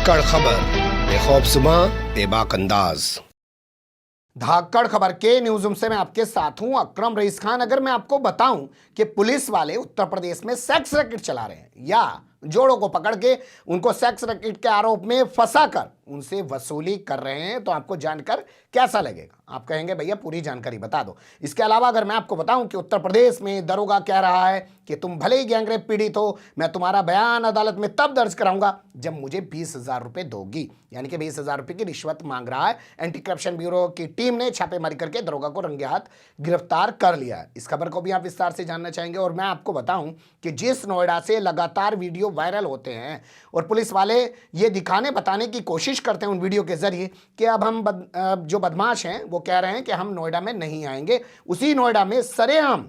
धाकड़ खबर बेखौफसुमा बेबाक अंदाज। धाकड़ खबर के न्यूज रूम से मैं आपके साथ हूं अकरम रईस खान। अगर मैं आपको बताऊं कि पुलिस वाले उत्तर प्रदेश में सेक्स रैकेट चला रहे हैं या जोड़ों को पकड़ के उनको सेक्स रैकेट के आरोप में फंसाकर उनसे वसूली कर रहे हैं, तो आपको जानकर कैसा लगेगा? आप कहेंगे भैया पूरी जानकारी बता दो। इसके अलावा अगर मैं आपको बताऊं कि उत्तर प्रदेश में दरोगा कह रहा है कि तुम भले ही गैंगरेप पीड़ित हो, मैं तुम्हारा बयान अदालत में तब दर्ज कराऊंगा जब मुझे 20,000 रुपए दोगी, यानी कि 20,000 रुपए की रिश्वत मांग रहा है। एंटी करप्शन ब्यूरो की टीम ने छापेमारी करके दरोगा को रंगे हाथ गिरफ्तार कर लिया है। इस खबर को भी आप विस्तार से जानना चाहेंगे और मैं आपको बताऊं कि जिस नोएडा से लगातार वीडियो वायरल होते हैं और पुलिस वाले ये दिखाने बताने की कोशिश करते हैं उन वीडियो के जरिए कि अब हम जो बदमाश हैं वो कह रहे हैं कि हम नोएडा में नहीं आएंगे, उसी नोएडा में सरेआम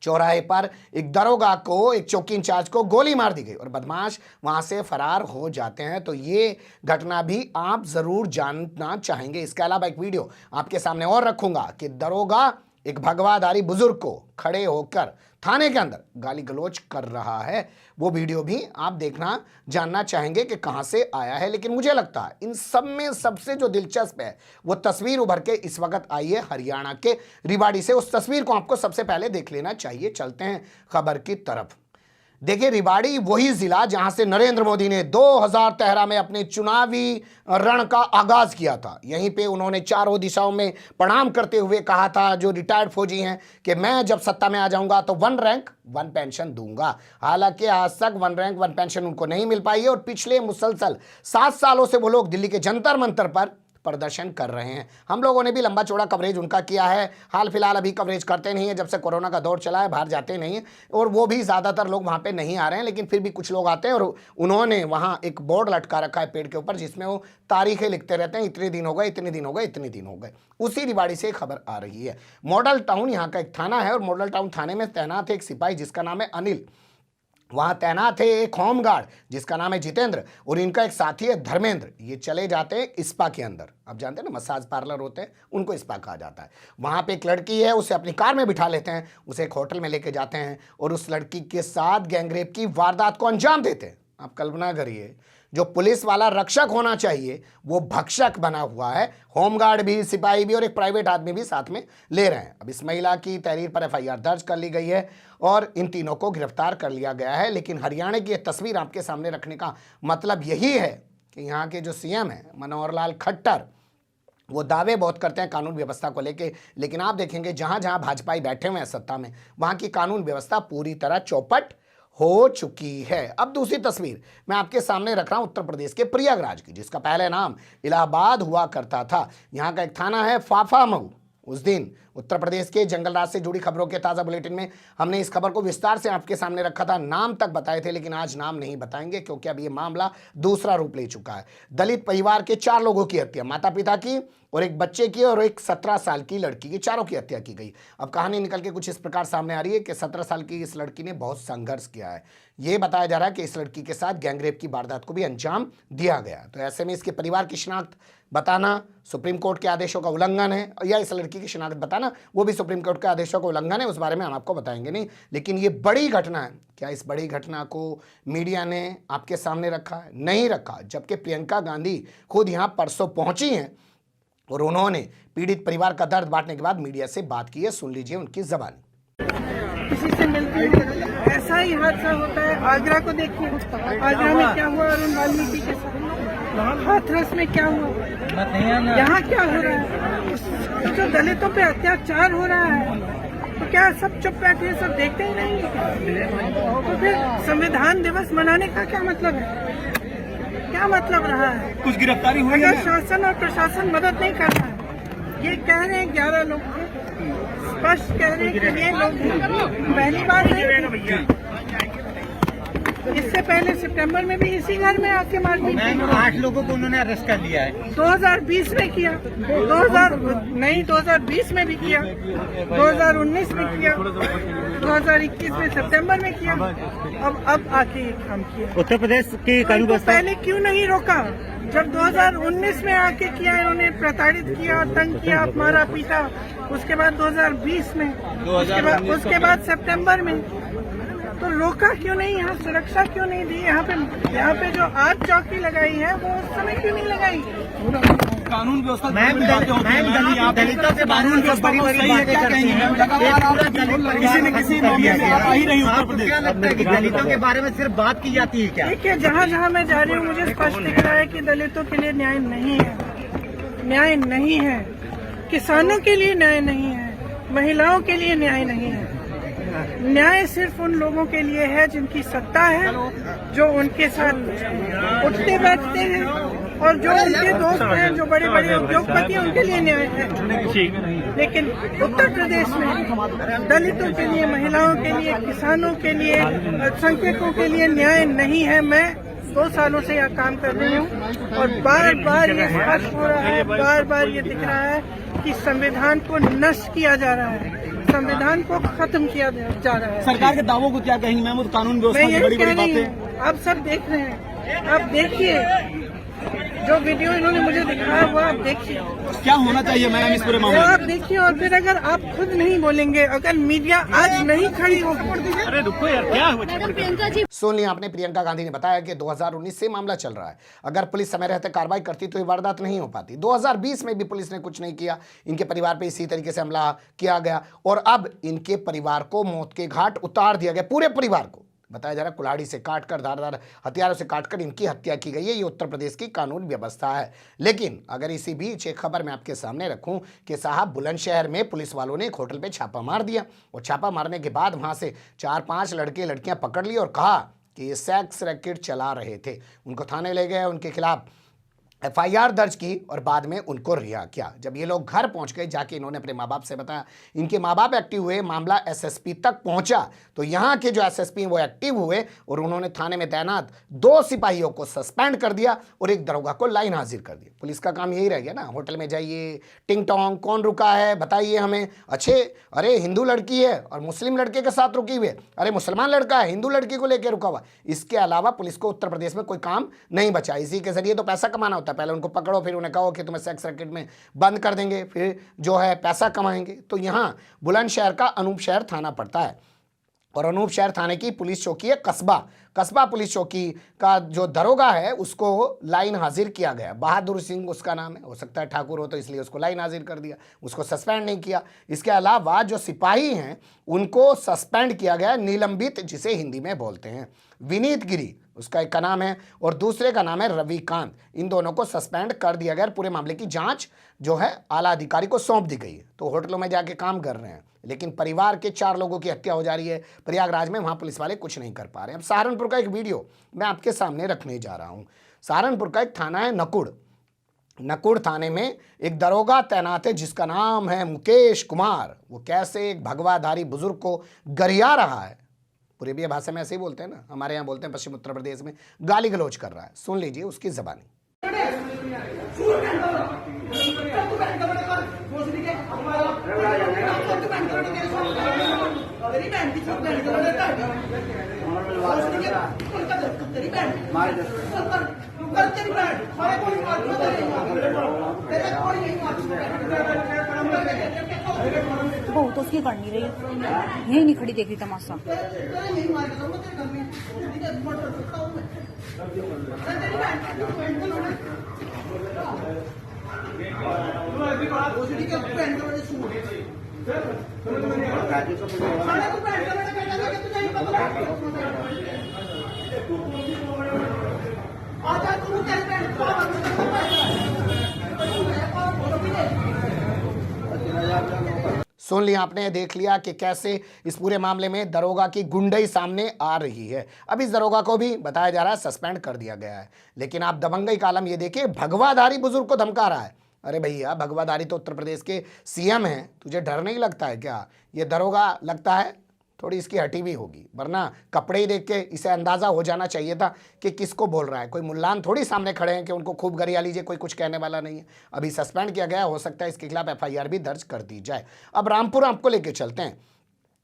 चौराहे पर एक दरोगा को, एक चौकी इंचार्ज को गोली मार दी गई और बदमाश वहां से फरार हो जाते हैं। तो ये घटना भी आप जरूर जानना चाहेंगे। इसके अलावा एक वीडियो आपके सामने और रखूंगा कि दरोगा एक भगवाधारी बुजुर्ग को खड़े होकर थाने के अंदर गाली गलौज कर रहा है। वो वीडियो भी आप देखना जानना चाहेंगे कि कहां से आया है। लेकिन मुझे लगता है इन सब में सबसे जो दिलचस्प है वो तस्वीर उभर के इस वक्त आई है हरियाणा के रिवाड़ी से। उस तस्वीर को आपको सबसे पहले देख लेना चाहिए। चलते हैं खबर की तरफ। देखिए, रिवाड़ी वही जिला जहां से नरेंद्र मोदी ने 2013 में अपने चुनावी रण का आगाज किया था। यहीं पे उन्होंने चारों दिशाओं में प्रणाम करते हुए कहा था, जो रिटायर्ड फौजी हैं, कि मैं जब सत्ता में आ जाऊंगा तो 1 रैंक 1 पेंशन दूंगा। हालांकि आज तक 1 रैंक 1 पेंशन उनको नहीं मिल पाई है और पिछले मुसलसल 7 सालों से वो लोग दिल्ली के जंतर मंतर पर प्रदर्शन कर रहे हैं। हम लोगों ने भी लंबा चौड़ा कवरेज उनका किया है। हाल फिलहाल अभी कवरेज करते नहीं है, जब से कोरोना का दौर चला है बाहर जाते नहीं है और वो भी ज़्यादातर लोग वहाँ पे नहीं आ रहे हैं, लेकिन फिर भी कुछ लोग आते हैं और उन्होंने वहाँ एक बोर्ड लटका रखा है पेड़ के ऊपर जिसमें वो तारीखें लिखते रहते हैं, इतने दिन हो गए, इतने दिन हो गए, इतने दिन हो गए। उसी रिवाड़ी से खबर आ रही है। मॉडल टाउन यहाँ का एक थाना है और मॉडल टाउन थाने में तैनात है एक सिपाही जिसका नाम है अनिल। वहां तैनात है एक होमगार्ड जिसका नाम है जितेंद्र और इनका एक साथी है धर्मेंद्र। ये चले जाते हैं स्पा के अंदर। आप जानते हैं ना, मसाज पार्लर होते हैं, उनको स्पा कहा जाता है। वहां पे एक लड़की है, उसे अपनी कार में बिठा लेते हैं, उसे एक होटल में लेके जाते हैं और उस लड़की के साथ गैंगरेप की वारदात को अंजाम देते हैं। आप कल्पना करिए, जो पुलिस वाला रक्षक होना चाहिए वो भक्षक बना हुआ है। होमगार्ड भी, सिपाही भी और एक प्राइवेट आदमी भी साथ में ले रहे हैं। अब इस महिला की तहरीर पर FIR दर्ज कर ली गई है और इन तीनों को गिरफ्तार कर लिया गया है। लेकिन हरियाणा की यह तस्वीर आपके सामने रखने का मतलब यही है कि यहाँ के जो CM हैं मनोहर लाल खट्टर, वो दावे बहुत करते हैं कानून व्यवस्था को लेके, लेकिन आप देखेंगे जहाँ जहाँ भाजपाई बैठे हुए हैं सत्ता में, वहाँ की कानून व्यवस्था पूरी तरह चौपट हो चुकी है। अब दूसरी तस्वीर मैं आपके सामने रख रहा हूं उत्तर प्रदेश के प्रयागराज की, जिसका पहले नाम इलाहाबाद हुआ करता था। यहां का एक थाना है फाफामऊ। उस दिन उत्तर प्रदेश के जंगल राज से जुड़ी खबरों के ताज़ा बुलेटिन में हमने इस खबर को विस्तार से आपके सामने रखा था, नाम तक बताए थे, लेकिन आज नाम नहीं बताएंगे क्योंकि अब ये मामला दूसरा रूप ले चुका है। दलित परिवार के 4 लोगों की हत्या, माता पिता की और एक बच्चे की और एक 17 साल की लड़की की, चारों की हत्या की गई। अब कहानी निकल के कुछ इस प्रकार सामने आ रही है कि 17 साल की इस लड़की ने बहुत संघर्ष किया है। ये बताया जा रहा है कि इस लड़की के साथ गैंगरेप की वारदात को भी अंजाम दिया गया। तो ऐसे में इसके परिवार की शिनाख्त बताना सुप्रीम कोर्ट के आदेशों का उल्लंघन है, या इस लड़की की शिनाख्त बताना वो भी सुप्रीम कोर्ट के आदेशों का उल्लंघन है, उस बारे में हम आपको बताएंगे नहीं। लेकिन ये बड़ी घटना है। क्या इस बड़ी घटना को मीडिया ने आपके सामने रखा है? नहीं रखा। जबकि प्रियंका गांधी खुद यहाँ परसों पहुंची हैं और उन्होंने पीड़ित परिवार का दर्द बांटने के बाद मीडिया से बात की है। सुन लीजिए उनकी ज़बानी। किसी से मिलते हैं, ऐसा ही हादसा होता है। आगरा को देखिए, आगरा में क्या हुआ, अरुण वाल्मीकि के साथ, हाथरस में क्या हुआ, यहाँ क्या हो रहा है, जो दलितों पे अत्याचार हो रहा है, तो क्या सब चुप बैठे, सब देखते ही नहीं? तो फिर संविधान दिवस मनाने का क्या मतलब है? क्या मतलब रहा है? कुछ गिरफ्तारी हुई है? अगर शासन और प्रशासन मदद नहीं कर रहा है, ये कह रहे हैं 11 लोग, स्पष्ट कह रहे हैं कि ये लोग पहली बार नहीं, इससे पहले सितंबर में भी इसी घर में आके मारपीट की। 8 लोगों को उन्होंने अरेस्ट कर लिया है। 2020 में किया, 2020 में भी किया, 2019 में किया, 2021 में सितंबर में किया, अब आके ये काम किया। उत्तर प्रदेश की कानून व्यवस्था पहले क्यों नहीं रोका? जब 2019 में आके किया, इन्होंने प्रताड़ित किया, तंग किया, मारा पीटा। उसके बाद 2020 में, उसके बाद सितंबर में, तो रोका क्यों नहीं? यहाँ सुरक्षा क्यों नहीं दी? यहाँ पे जो आज चौकी लगाई है वो उस समय क्यों नहीं लगाई? कानून व्यवस्था दलितों के बारे में बड़ी बड़ी बातें करती हैं। किसी न किसी मामले में आप आ ही रही उत्तर प्रदेश। क्या लगता है कि दलितों के बारे में सिर्फ बात की जाती है क्या? देखिए, जहाँ जहाँ मैं जा रही हूँ मुझे स्पष्ट दिख रहा है कि दलितों के लिए न्याय नहीं है, न्याय नहीं है, किसानों के लिए न्याय नहीं है, महिलाओं के लिए न्याय नहीं है। न्याय सिर्फ उन लोगों के लिए है जिनकी सत्ता है, जो उनके साथ उठते बैठते हैं और जो उनके दोस्त हैं, जो बड़े बड़े उद्योगपति हैं, उनके लिए न्याय है। लेकिन उत्तर प्रदेश में दलितों के लिए, महिलाओं के लिए, किसानों के लिए, अल्पसंख्यकों के लिए न्याय नहीं है। मैं 2 सालों से यहाँ काम कर रही हूँ और बार बार ये स्पष्ट हो रहा है, बार बार ये दिख रहा है कि संविधान को नष्ट किया जा रहा है, संविधान को खत्म किया जा रहा है। सरकार के दावों को क्या कहेंगे मैम? कानून व्यवस्था की बड़ी बड़ी बातें आप सब देख रहे हैं, आप देखिए जो वीडियो इन्होंने मुझे दिखाया वो आप देखिए। क्या होना चाहिए मैम इस पूरे मामले में? आप देखिए और फिर अगर आप खुद नहीं बोलेंगे, अगर मीडिया आज नहीं खड़ी होगी। अरे रुको यार, क्या हुआ? सुन लिया आपने, प्रियंका गांधी ने बताया कि 2019 से मामला चल रहा है। अगर पुलिस समय रहते कार्रवाई करती तो ये वारदात नहीं हो पाती। 2020 में भी पुलिस ने कुछ नहीं किया, इनके परिवार पे इसी तरीके से हमला किया गया और अब इनके परिवार को मौत के घाट उतार दिया गया। पूरे परिवार को बताया जा रहा है कुल्हाड़ी से काटकर, धारदार हथियारों से काटकर इनकी हत्या की गई है। ये उत्तर प्रदेश की कानून व्यवस्था है। लेकिन अगर इसी बीच एक खबर मैं आपके सामने रखूं कि साहब बुलंदशहर में पुलिस वालों ने एक होटल पे छापा मार दिया और छापा मारने के बाद वहां से 4-5 लड़के लड़कियां पकड़ ली और कहा कि ये सेक्स रैकेट चला रहे थे। उनको थाने ले गए, उनके खिलाफ FIR दर्ज की और बाद में उनको रिहा किया। जब ये लोग घर पहुंच गए, जाके इन्होंने अपने माँ बाप से बताया, इनके माँ बाप एक्टिव हुए, मामला SSP तक पहुंचा तो यहाँ के जो SSP वो एक्टिव हुए और उन्होंने थाने में तैनात 2 सिपाहियों को सस्पेंड कर दिया और एक दरोगा को लाइन हाजिर कर दिया। पुलिस का काम यही रह गया ना, होटल में जाइए, टिंग टोंग, कौन रुका है बताइए हमें, अच्छे अरे हिंदू लड़की है और मुस्लिम लड़के के साथ रुकी हुई है, अरे मुसलमान लड़का है हिंदू लड़की को लेकर रुका हुआ। इसके अलावा पुलिस को उत्तर प्रदेश में कोई काम नहीं बचा। इसी के जरिए तो पैसा कमाना होता है। पहले उनको पकड़ो, फिर उन्हें कहो कि तुम्हें सेक्स रैकेट में बंद कर देंगे, फिर जो है पैसा कमाएंगे। तो यहाँ बुलंदशहर का अनूपशहर थाना पड़ता है और अनूपशहर थाने की पुलिस चौकी है कस्बा पुलिस चौकी का जो दरोगा है उसको लाइन हाजिर किया गया। बहादुर सिंह उसका नाम है, हो सकता है ठाकुर हो तो इसलिए उसको लाइन हाजिर कर दिया, उसको सस्पेंड नहीं किया। इसके अलावा जो सिपाही हैं उनको सस्पेंड किया गया, निलंबित जिसे हिंदी में बोलते हैं। विनीत गिरी उसका एक का नाम है और दूसरे का नाम है रविकांत। इन दोनों को सस्पेंड कर दिया गया। पूरे मामले की जांच जो है आला अधिकारी को सौंप दी गई है। तो होटलों में जाके काम कर रहे हैं, लेकिन परिवार के 4 लोगों की हत्या हो जा रही है प्रयागराज में, वहां पुलिस वाले कुछ नहीं कर पा रहे हैं। अब सहारनपुर का एक वीडियो मैं आपके सामने रखने जा रहा हूं। सहारनपुर का एक थाना है नकुड़ थाने में एक दरोगा तैनात है जिसका नाम है मुकेश कुमार। वो कैसे एक भगवाधारी बुजुर्ग को गरिया रहा है, पूरी भी भाषा में ऐसे ही बोलते हैं ना, हमारे यहाँ बोलते हैं पश्चिम उत्तर प्रदेश में, गाली गलौज कर रहा है। सुन लीजिए उसकी जबानी। वो तो उसकी कर नहीं रही, यही नहीं खड़ी देख रही तमाशा। सुन लिया आपने, देख लिया कि कैसे इस पूरे मामले में दरोगा की गुंडई सामने आ रही है। अब इस दरोगा को भी बताया जा रहा है सस्पेंड कर दिया गया है। लेकिन आप दबंगई का आलम ये देखिए, भगवाधारी बुजुर्ग को धमका रहा है। अरे भैया, भगवाधारी तो उत्तर प्रदेश के CM हैं, तुझे डर नहीं लगता है क्या? ये दरोगा लगता है थोड़ी इसकी हटी भी होगी, वरना कपड़े ही देख के इसे अंदाज़ा हो जाना चाहिए था कि किसको बोल रहा है। कोई मुल्लान थोड़ी सामने खड़े हैं कि उनको खूब गरिया लीजिए, कोई कुछ कहने वाला नहीं है। अभी सस्पेंड किया गया, हो सकता है इसके खिलाफ FIR भी दर्ज कर दी जाए। अब रामपुर आपको लेके चलते हैं।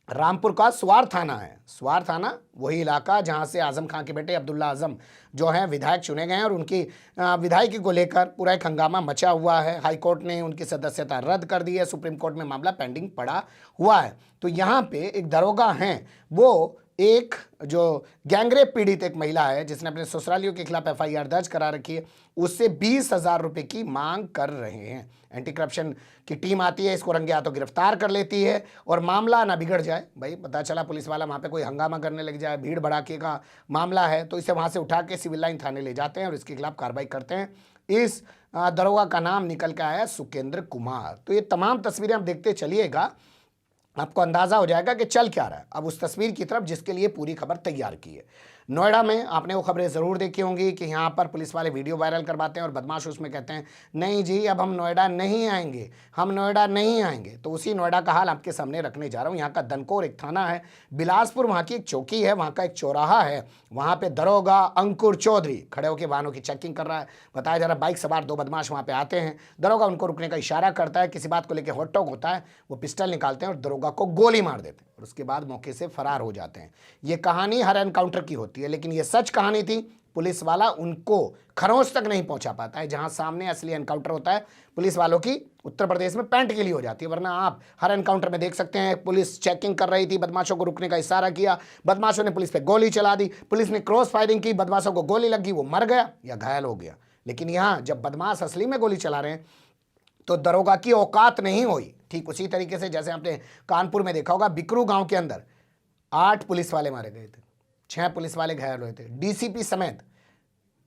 रामपुर का स्वार थाना है। स्वार थाना वही इलाका जहां से आजम खान के बेटे अब्दुल्ला आजम जो हैं विधायक चुने गए हैं और उनकी विधायकी को लेकर पूरा एक हंगामा मचा हुआ है। हाई कोर्ट ने उनकी सदस्यता रद्द कर दी है, सुप्रीम कोर्ट में मामला पेंडिंग पड़ा हुआ है। तो यहाँ पे एक दरोगा हैं, वो एक जो गैंगरेप पीड़ित एक महिला है जिसने अपने ससुरालियों के खिलाफ एफआईआर दर्ज करा रखी है, उससे 20,000 रुपए की मांग कर रहे हैं। एंटी करप्शन की टीम आती है, इसको रंगे हाथों गिरफ्तार कर लेती है और मामला ना बिगड़ जाए। भाई पता चला पुलिस वाला वहाँ पे कोई हंगामा करने लग जाए, भीड़ भड़ाके का मामला है, तो इसे वहाँ से उठा के सिविल लाइन थाने ले जाते हैं और इसके खिलाफ कार्रवाई करते हैं। इस दरोगा का नाम निकल के आया सुकेंद्र कुमार। तो ये तमाम तस्वीरें आप देखते चलिएगा, आपको अंदाजा हो जाएगा कि चल क्या रहा है। अब उस तस्वीर की तरफ जिसके लिए पूरी खबर तैयार की है। नोएडा में आपने वो खबरें ज़रूर देखी होंगी कि यहाँ पर पुलिस वाले वीडियो वायरल करवाते हैं और बदमाश उसमें कहते हैं नहीं जी अब हम नोएडा नहीं आएंगे, हम नोएडा नहीं आएंगे। तो उसी नोएडा का हाल आपके सामने रखने जा रहा हूँ। यहाँ का दनकोर एक थाना है, बिलासपुर वहाँ की एक चौकी है, वहाँ का एक चौराहा है, वहाँ पे दरोगा अंकुर चौधरी खड़े होकर वाहनों की चेकिंग कर रहा है। बताया जा रहा है बाइक सवार 2 बदमाश वहाँ पे आते हैं, दरोगा उनको रुकने का इशारा करता है, किसी बात को लेकर हॉट टॉक होता है, वो पिस्टल निकालते हैं और दरोगा को गोली मार देते हैं और उसके बाद मौके से फरार हो जाते हैं। ये कहानी हर एनकाउंटर की होती है, लेकिन ये सच कहानी थी। पुलिस वाला उनको खरोंच तक नहीं पहुंचा पाता है। जहां सामने असली एनकाउंटर होता है, पुलिस वालों की उत्तर प्रदेश में पैंट गिली हो जाती है। वरना आप हर एनकाउंटर में देख सकते हैं पुलिस चेकिंग कर रही थी, बदमाशों को रुकने का इशारा किया, बदमाशों ने पुलिस पे गोली चला दी, पुलिस ने क्रॉस फायरिंग की, बदमाशों को गोली लगी, वो मर गया या घायल हो गया। लेकिन यहाँ जब बदमाश असली में गोली चला रहे हैं तो दरोगा की औकात नहीं हुई। ठीक उसी तरीके से जैसे आपने कानपुर में देखा होगा, बिकरू गांव के अंदर 8 पुलिस वाले मारे गए थे, 6 पुलिस वाले घायल हुए थे, डीसीपी समेत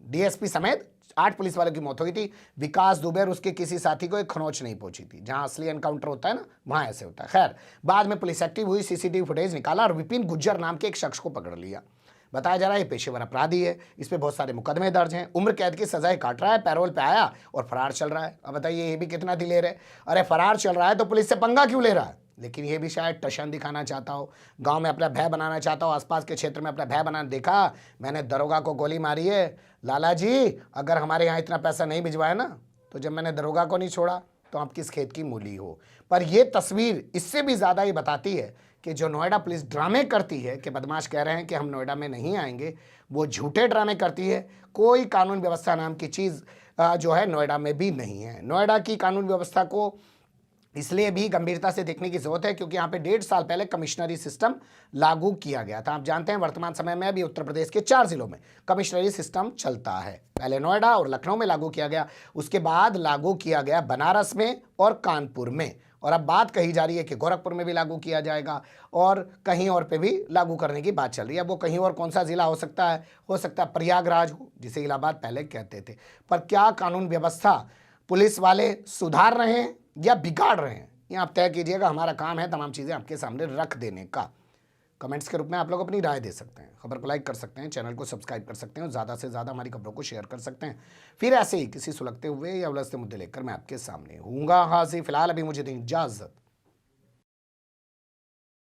डीएसपी समेत 8 पुलिस वालों की मौत हुई थी। विकास दुबे और उसके किसी साथी को एक खरोंच नहीं पहुंची थी। जहां असली एनकाउंटर होता है ना, वहां ऐसे होता है। खैर बाद में पुलिस एक्टिव हुई, सीसीटीवी फुटेज निकाला और विपिन गुज्जर नाम के एक शख्स को पकड़ लिया। बताया जा रहा है ये पेशेवर अपराधी है, इस पे बहुत सारे मुकदमे दर्ज हैं, उम्र कैद की सजाएं काट रहा है, पैरोल पे आया और फरार चल रहा है। अब बताइए ये भी कितना दिलेर है। अरे फरार चल रहा है तो पुलिस से पंगा क्यों ले रहा है? लेकिन ये भी शायद टशन दिखाना चाहता हो, गांव में अपना भय बनाना चाहता हो, आसपास के क्षेत्र में अपना भय बनाना। देखा मैंने दरोगा को गोली मारी है, लाला जी अगर हमारे यहाँ इतना पैसा नहीं भिजवाया ना तो जब मैंने दरोगा को नहीं छोड़ा तो आप किस खेत की मूली हो। पर ये तस्वीर इससे भी ज़्यादा ये बताती है कि जो नोएडा पुलिस ड्रामे करती है कि बदमाश कह रहे हैं कि हम नोएडा में नहीं आएंगे, वो झूठे ड्रामे करती है। कोई कानून व्यवस्था नाम की चीज़ जो है नोएडा में भी नहीं है। नोएडा की कानून व्यवस्था को इसलिए भी गंभीरता से देखने की जरूरत है क्योंकि यहाँ पे 1.5 साल पहले कमिश्नरी सिस्टम लागू किया गया था। आप जानते हैं वर्तमान समय में अभी उत्तर प्रदेश के 4 जिलों में कमिश्नरी सिस्टम चलता है। पहले नोएडा और लखनऊ में लागू किया गया, उसके बाद लागू किया गया बनारस में और कानपुर में, और अब बात कही जा रही है कि गोरखपुर में भी लागू किया जाएगा और कहीं और पे भी लागू करने की बात चल रही है। अब वो कहीं और कौन सा जिला हो सकता है प्रयागराज हो, जिसे इलाहाबाद पहले कहते थे। पर क्या कानून व्यवस्था पुलिस वाले सुधार रहे हैं या बिगाड़ रहे हैं, ये आप तय कीजिएगा। हमारा काम है तमाम चीज़ें आपके सामने रख देने का। कमेंट्स के रूप में आप लोग अपनी राय दे सकते हैं, खबर को लाइक कर सकते हैं, चैनल को सब्सक्राइब कर सकते हैं और ज़्यादा से ज़्यादा हमारी खबरों को शेयर कर सकते हैं। फिर ऐसे ही किसी सुलगते हुए या उलझते मुद्दे लेकर मैं आपके सामने हूँगा हाजिर। फिलहाल अभी मुझे दें इजाज़त।